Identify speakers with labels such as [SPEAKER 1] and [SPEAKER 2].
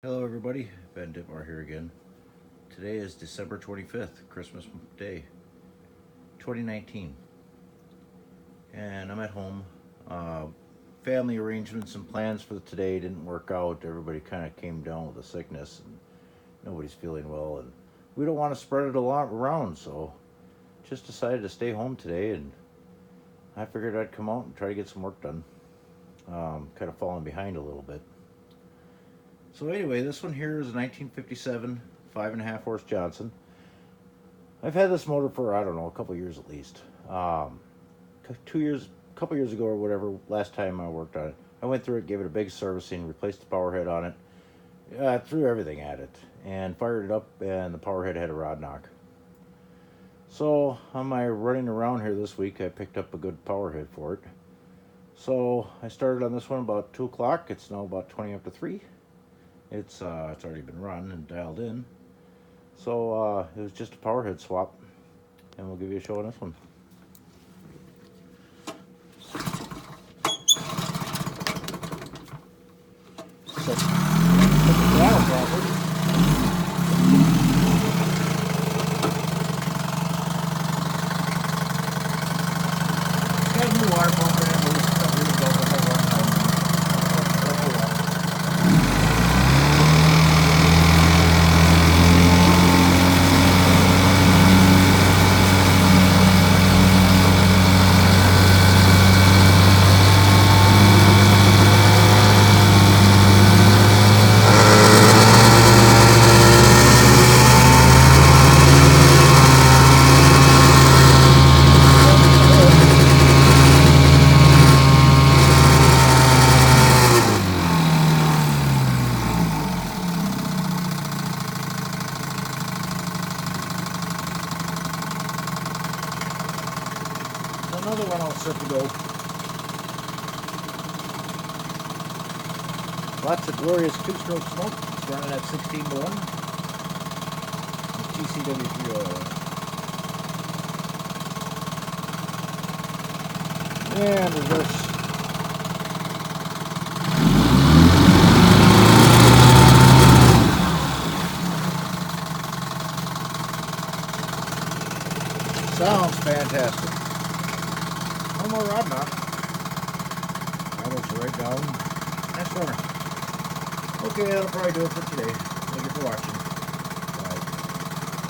[SPEAKER 1] Hello everybody, Ben Ditmar here again. Today is December 25th, Christmas Day, 2019. And I'm at home. Family arrangements and plans for today didn't work out. Everybody kind of came down with a sickness and nobody's feeling well. And we don't want to spread it a lot around, so just decided to stay home today. And I figured I'd come out and try to get some work done. Kind of falling behind a little bit. So anyway, this one here is a 1957 5.5 horse Johnson. I've had this motor for, I don't know, a couple years at least. 2 years, a couple years ago or whatever, last time I worked on it, I went through it, gave it a big servicing, replaced the power head on it, threw everything at it, and fired it up, and the power head had a rod knock. So on my running around here this week, I picked up a good power head for it. So I started on this one about 2 o'clock. It's now about 20 after 3. It's already been run and dialed in. So it was just a power head swap, and we'll give you a show on this one. So, got a new water pump in it, but it's not really built up over on another one all set to go. Lots of glorious two-stroke smoke. It's running at 16 to 1. TCW3 oil. And reverse. Sounds fantastic. No more rod knock. That looks right down. Nice runner. Okay, that'll probably do it for today. Thank you for watching.